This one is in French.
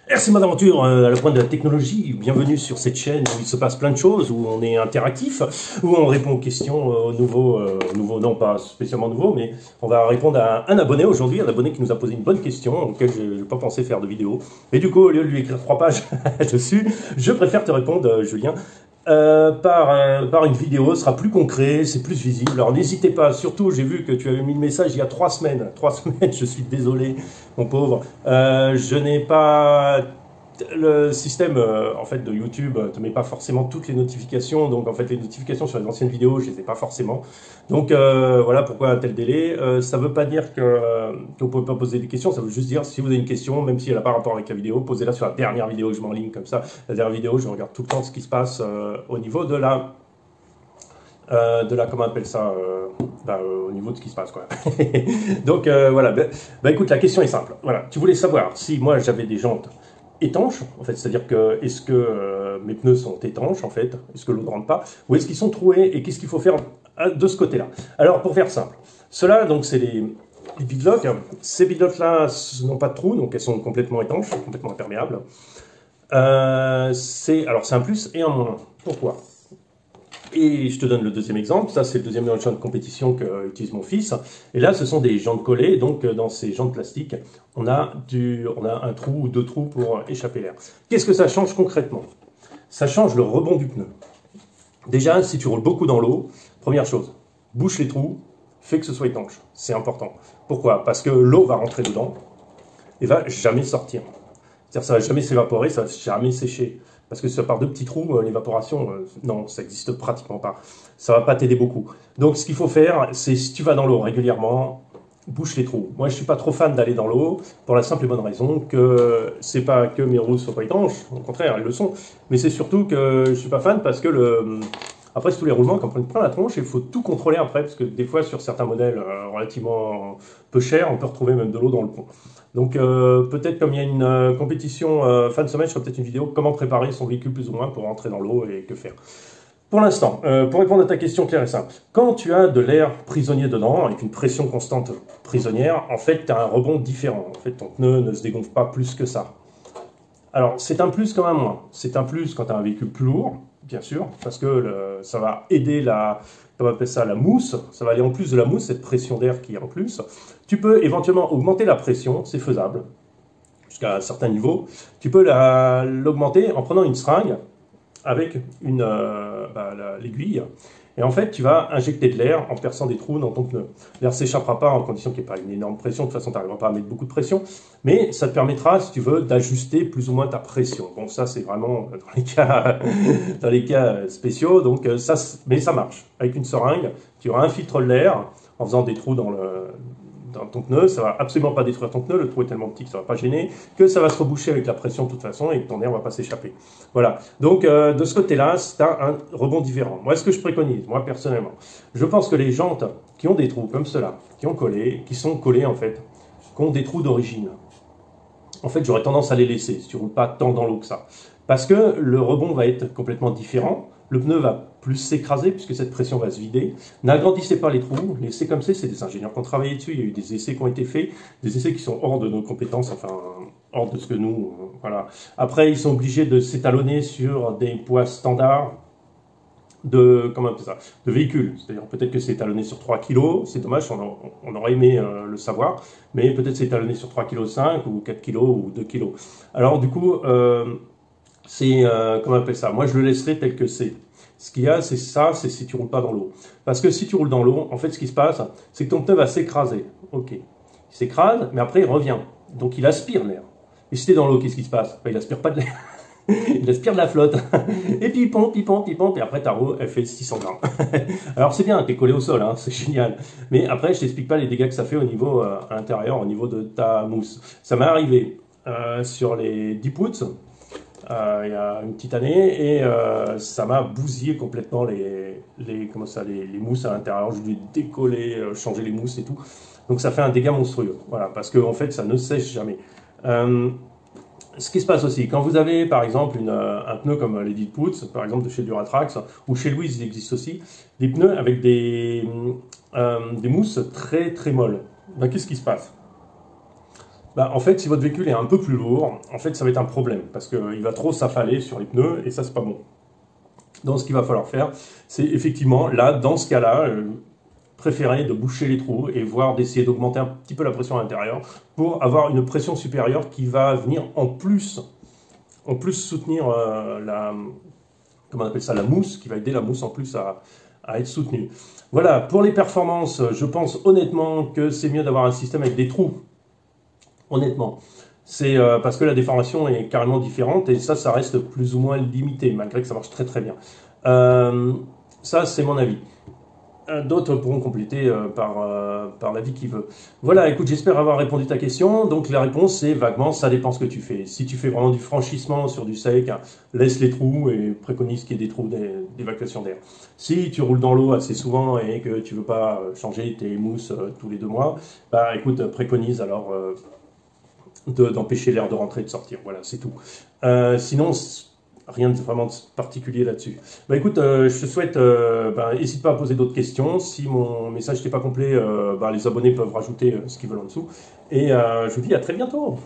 Merci mon aventure à la pointe de la technologie. Bienvenue sur cette chaîne où il se passe plein de choses, où on est interactif, où on répond aux questions nouveaux, non pas spécialement nouveaux, mais on va répondre à un abonné aujourd'hui, un abonné qui nous a posé une bonne question, auquel je n'ai pas pensé faire de vidéo. Et du coup, au lieu de lui écrire 3 pages dessus, je préfère te répondre, Julien, par une vidéo. Ce sera plus concret, c'est plus visible. Alors n'hésitez pas, surtout j'ai vu que tu avais mis le message il y a 3 semaines. 3 semaines, je suis désolé, mon pauvre. Je n'ai pas... Le système en fait de YouTube te met pas forcément toutes les notifications, donc en fait les notifications sur les anciennes vidéos, je les ai pas forcément. Donc voilà pourquoi un tel délai. Ça veut pas dire que vous pouvez pas poser des questions, ça veut juste dire si vous avez une question, même si elle n'a pas rapport avec la vidéo, posez-la sur la dernière vidéo que je mets en ligne comme ça. La dernière vidéo, je regarde tout le temps ce qui se passe au niveau de la comment on appelle ça, au niveau de ce qui se passe quoi. Donc voilà, écoute, la question est simple. Voilà, tu voulais savoir si moi j'avais des jantes étanches, en fait, c'est-à-dire que est-ce que mes pneus sont étanches, en fait, est-ce que l'eau ne rentre pas, ou est-ce qu'ils sont troués, et qu'est-ce qu'il faut faire de ce côté-là. Alors, pour faire simple, ceux-là, donc, c'est les bidlocks. Ces bidlocks-là n'ont pas de trous, donc elles sont complètement étanches, complètement imperméables. Alors, c'est un plus et un moins. Pourquoi ? Et je te donne le deuxième exemple, ça c'est le deuxième jante de compétition qu'utilise mon fils. Et là ce sont des jantes collées, donc dans ces jantes plastiques, on a un trou ou 2 trous pour échapper l'air. Qu'est-ce que ça change concrètement? Ça change le rebond du pneu. Déjà, si tu roules beaucoup dans l'eau, première chose, bouche les trous, fais que ce soit étanche, c'est important. Pourquoi? Parce que l'eau va rentrer dedans et va jamais sortir. C'est-à-dire ça va jamais s'évaporer, ça va jamais sécher. Parce que ça part de petits trous, l'évaporation, non, ça n'existe pratiquement pas. Ça va pas t'aider beaucoup. Donc ce qu'il faut faire, c'est si tu vas dans l'eau régulièrement, bouche les trous. Moi, je suis pas trop fan d'aller dans l'eau, pour la simple et bonne raison que c'est pas que mes roues soient pas étanches, au contraire, elles le sont. Mais c'est surtout que je suis pas fan parce que après, c'est tous les roulements qui en prennent plein la tronche et il faut tout contrôler après, parce que des fois, sur certains modèles relativement peu chers, on peut retrouver même de l'eau dans le pont. Donc, peut-être comme il y a une compétition fin de semaine, je ferai peut-être une vidéo comment préparer son véhicule plus ou moins pour rentrer dans l'eau et que faire. Pour l'instant, pour répondre à ta question claire et simple, quand tu as de l'air prisonnier dedans, avec une pression constante prisonnière, en fait, tu as un rebond différent. En fait, ton pneu ne se dégonfle pas plus que ça. Alors, c'est un plus comme un moins. C'est un plus quand tu as un véhicule plus lourd, bien sûr, parce que ça va aider comment on appelle ça, la mousse. Ça va aller en plus de la mousse, cette pression d'air qui est en plus. Tu peux éventuellement augmenter la pression, c'est faisable, jusqu'à un certain niveau. Tu peux l'augmenter en prenant une seringue avec l'aiguille. Et en fait, tu vas injecter de l'air en perçant des trous dans ton pneu. L'air ne s'échappera pas en condition qu'il n'y ait pas une énorme pression. De toute façon, tu n'arriveras pas à mettre beaucoup de pression. Mais ça te permettra, si tu veux, d'ajuster plus ou moins ta pression. Bon, ça, c'est vraiment dans les cas spéciaux. Donc, mais ça marche. Avec une seringue, tu auras un filtre de l'air en faisant des trous dans ton pneu. Ça ne va absolument pas détruire ton pneu. Le trou est tellement petit que ça ne va pas gêner, que ça va se reboucher avec la pression de toute façon et que ton air ne va pas s'échapper. Voilà. Donc, de ce côté-là, c'est un rebond différent. Moi, ce que je préconise, moi, personnellement, je pense que les jantes qui ont des trous comme ceux-là, qui sont collés, en fait, qui ont des trous d'origine, en fait, j'aurais tendance à les laisser si tu ne roules pas tant dans l'eau que ça. Parce que le rebond va être complètement différent. Le pneu va plus s'écraser puisque cette pression va se vider. N'agrandissez pas les trous, laissez comme c'est des ingénieurs qui ont travaillé dessus, il y a eu des essais qui ont été faits, des essais qui sont hors de nos compétences, enfin hors de ce que nous, voilà. Après, ils sont obligés de s'étalonner sur des poids standards de véhicules. C'est-à-dire peut-être que c'est étalonné sur 3 kg, c'est dommage, on aurait aimé le savoir, mais peut-être c'est étalonné sur 3,5 kg ou 4 kg ou 2 kg. Alors du coup, comment on appelle ça? Moi, je le laisserai tel que c'est. Ce qu'il y a, c'est si tu roules pas dans l'eau. Parce que si tu roules dans l'eau, en fait, ce qui se passe, c'est que ton pneu va s'écraser. Ok. Il s'écrase, mais après, il revient. Donc, il aspire l'air. Et si tu es dans l'eau, qu'est-ce qui se passe? Il aspire pas de l'air. Il aspire de la flotte. Et puis, il pompe, et après, ta roue, elle fait 600 grammes. Alors, c'est bien, tu es collé au sol, hein, c'est génial. Mais après, je t'explique pas les dégâts que ça fait au niveau intérieur, au niveau de ta mousse. Ça m'est arrivé sur les Deep Woods, il y a une petite année, et ça m'a bousillé complètement les mousses à l'intérieur. Je dû décoller, changer les mousses et tout. Donc ça fait un dégât monstrueux. Voilà, parce que en fait, ça ne sèche jamais. Ce qui se passe aussi, quand vous avez par exemple un pneu comme les Deep Woods, par exemple de chez Duratrax, ou chez Louise, il existe aussi, des pneus avec des mousses très très molles. Ben, qu'est-ce qui se passe? Bah, en fait, si votre véhicule est un peu plus lourd, en fait, ça va être un problème parce qu'il va trop s'affaler sur les pneus et ça, c'est pas bon. Donc, ce qu'il va falloir faire, c'est effectivement, là, dans ce cas-là, préférer de boucher les trous et voire d'essayer d'augmenter un petit peu la pression à l'intérieur pour avoir une pression supérieure qui va venir en plus soutenir comment on appelle ça, la mousse, qui va aider la mousse en plus à être soutenue. Voilà, pour les performances, je pense honnêtement que c'est mieux d'avoir un système avec des trous. Honnêtement. C'est parce que la déformation est carrément différente et ça reste plus ou moins limité, malgré que ça marche très très bien. Ça, c'est mon avis. D'autres pourront compléter par l'avis qu'ils veulent. Voilà, écoute, j'espère avoir répondu à ta question. Donc la réponse, c'est vaguement, ça dépend ce que tu fais. Si tu fais vraiment du franchissement sur du sec, laisse les trous et préconise qu'il y ait des trous d'évacuation d'air. Si tu roules dans l'eau assez souvent et que tu veux pas changer tes mousses tous les 2 mois, bah écoute, préconise alors d'empêcher l'air de rentrer et de sortir. Voilà, c'est tout. Sinon, rien de vraiment particulier là-dessus. Bah écoute, je te souhaite, n'hésite pas à poser d'autres questions. Si mon message n'était pas complet, les abonnés peuvent rajouter ce qu'ils veulent en dessous. Et je vous dis à très bientôt.